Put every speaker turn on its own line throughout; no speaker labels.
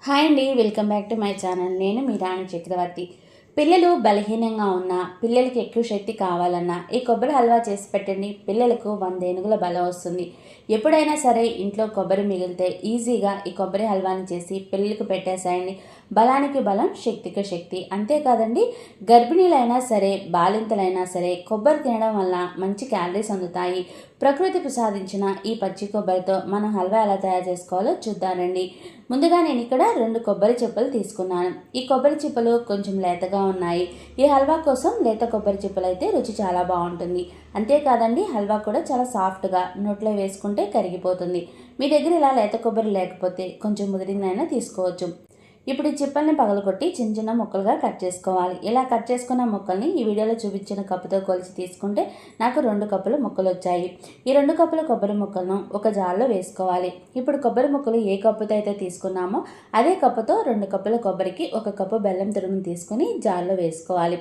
Hi అండి, welcome back to my channel. నేను మీ రాణి చక్రవర్తి. పిల్లలు బలహీనంగా ఉన్నా, పిల్లలకి ఎక్కువ శక్తి కావాలన్నా ఈ కొబ్బరి హల్వా చేసి పెట్టండి. పిల్లలకు 100 ఏనుగుల బలం వస్తుంది. ఎప్పుడైనా సరే ఇంట్లో కొబ్బరి మిగిలితే ఈజీగా ఈ కొబ్బరి హల్వాని చేసి పిల్లలకు పెట్టేసాయండి. బలానికి బలం, శక్తికి శక్తి. అంతేకాదండి, గర్భిణీలైనా సరే, బాలింతలైనా సరే కొబ్బరి తినడం వల్ల మంచి క్యాలరీస్ అందుతాయి. ప్రకృతి ప్రసాదించిన ఈ పచ్చి కొబ్బరితో మనం హల్వా ఎలా తయారు చేసుకోవాలో చూద్దానండి. ముందుగా నేను ఇక్కడ 2 కొబ్బరి చిప్పలు తీసుకున్నాను. ఈ కొబ్బరి చిప్పలు కొంచెం లేతగా ఉన్నాయి. ఈ హల్వా కోసం లేత కొబ్బరి చిప్పలు అయితే రుచి చాలా బాగుంటుంది. అంతేకాదండి, హల్వా కూడా చాలా సాఫ్ట్గా నోట్లో వేసుకుంటే కరిగిపోతుంది. మీ దగ్గర ఇలా లేత కొబ్బరి లేకపోతే కొంచెం ముదిరిందైనా తీసుకోవచ్చు. ఇప్పుడు ఈ చిప్పల్ని పగలగొట్టి చిన్న చిన్న ముక్కలుగా కట్ చేసుకోవాలి. ఇలా కట్ చేసుకున్న ముక్కల్ని ఈ వీడియోలో చూపించిన కప్పుతో కొలిచి తీసుకుంటే నాకు 2 కప్పుల ముక్కలు వచ్చాయి. ఈ 2 కప్పుల కొబ్బరి ముక్కలను ఒక జార్లో వేసుకోవాలి. ఇప్పుడు కొబ్బరి ముక్కలు ఏ కప్పుతో అయితే తీసుకున్నామో అదే కప్పుతో 2 కప్పుల కొబ్బరికి 1 కప్పు బెల్లం తురుమును తీసుకుని జార్లో వేసుకోవాలి.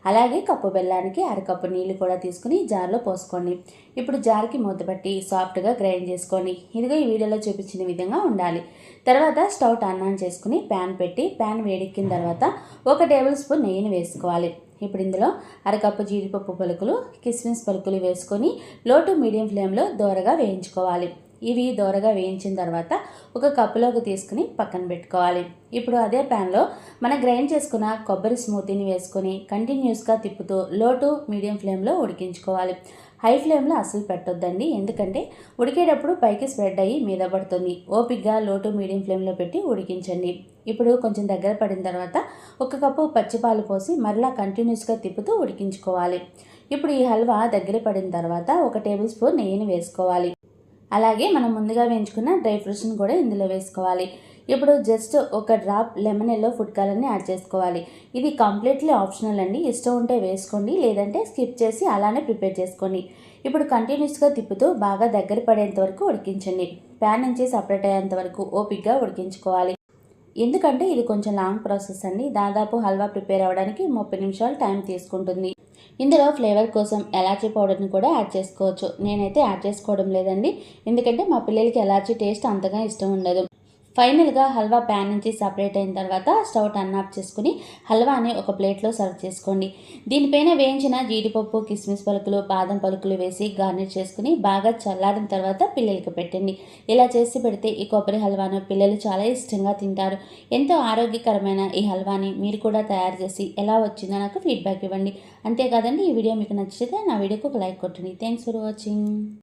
అలాగే కప్పు బెల్లానికి అరకప్పు నీళ్లు కూడా తీసుకుని జార్లో పోసుకోండి. ఇప్పుడు జార్కి మూతపట్టి సాఫ్ట్గా గ్రైండ్ చేసుకోండి. ఇదిగో ఈ వీడియోలో చూపించిన విధంగా ఉండాలి. తర్వాత స్టవ్ టర్న్ ఆన్ చేసుకుని ప్యాన్ పెట్టి ప్యాన్ వేడెక్కిన తర్వాత 1 టేబుల్ స్పూన్ నెయ్యిని వేసుకోవాలి. ఇప్పుడు ఇందులో అరకప్పు జీడిపప్పు పలుకులు, కిస్మిస్ పలుకులు వేసుకొని లో టు మీడియం ఫ్లేమ్లో దోరగా వేయించుకోవాలి. ఇవి దోరగా వేయించిన తర్వాత ఒక కప్పులోకి తీసుకుని పక్కన పెట్టుకోవాలి. ఇప్పుడు అదే ప్యాన్లో మనం గ్రైండ్ చేసుకున్న కొబ్బరి స్మూతీని వేసుకొని కంటిన్యూస్గా తిప్పుతూ లో టు మీడియం ఫ్లేమ్లో ఉడికించుకోవాలి. హై ఫ్లేమ్లో అసలు పెట్టొద్దండి, ఎందుకంటే ఉడికేటప్పుడు పైకి స్ప్రెడ్ అయ్యి మీద పడుతుంది. ఓపిక్గా లో టు మీడియం ఫ్లేమ్లో పెట్టి ఉడికించండి. ఇప్పుడు కొంచెం దగ్గర పడిన తర్వాత 1 కప్పు పచ్చిపాలు పోసి మరలా కంటిన్యూస్గా తిప్పుతూ ఉడికించుకోవాలి. ఇప్పుడు ఈ హల్వా దగ్గర పడిన తర్వాత 1 టేబుల్ స్పూన్ నెయ్యిని వేసుకోవాలి. అలాగే మనం ముందుగా వేయించుకున్న డ్రై ఫ్రూట్స్ని కూడా ఇందులో వేసుకోవాలి. ఇప్పుడు just 1 drop lemon yellow food కలర్ని యాడ్ చేసుకోవాలి. ఇది కంప్లీట్లీ ఆప్షనల్ అండి, ఇష్టం ఉంటే వేసుకోండి, లేదంటే స్కిప్ చేసి అలానే ప్రిపేర్ చేసుకోండి. ఇప్పుడు కంటిన్యూస్గా తిప్పుతూ బాగా దగ్గర పడేంత వరకు ఉడికించండి. ప్యాన్ నుంచి సపరేట్ అయ్యేంత వరకు ఓపిక్గా ఉడికించుకోవాలి. ఎందుకంటే ఇది కొంచెం లాంగ్ ప్రాసెస్ అండి. దాదాపు హల్వా ప్రిపేర్ అవ్వడానికి 30 నిమిషాలు టైం తీసుకుంటుంది. ఇందులో ఫ్లేవర్ కోసం ఎలాచీ పౌడర్ని కూడా యాడ్ చేసుకోవచ్చు. నేనైతే యాడ్ చేసుకోవడం లేదండి, ఎందుకంటే మా పిల్లలకి ఎలాచీ టేస్ట్ అంతగా ఇష్టం ఉండదు. ఫైనల్గా హల్వా ప్యాన్ నుంచి సపరేట్ అయిన తర్వాత స్టవ్ టర్న్ ఆఫ్ చేసుకుని హల్వాని ఒక ప్లేట్లో సర్వ్ చేసుకోండి. దీనిపైన వేయించిన జీడిపప్పు, కిస్మిస్ పలుకులు, బాదం పలుకులు వేసి గార్నిష్ చేసుకుని బాగా చల్లారిన తర్వాత పిల్లలకి పెట్టండి. ఇలా చేసి పెడితే ఈ కొబ్బరి హల్వాను పిల్లలు చాలా ఇష్టంగా తింటారు. ఎంతో ఆరోగ్యకరమైన ఈ హల్వాని మీరు కూడా తయారు చేసి ఎలా వచ్చిందో నాకు ఫీడ్బ్యాక్ ఇవ్వండి. అంతేకాదండి, ఈ వీడియో మీకు నచ్చితే నా వీడియోకి ఒక లైక్ కొట్టండి. Thanks for watching.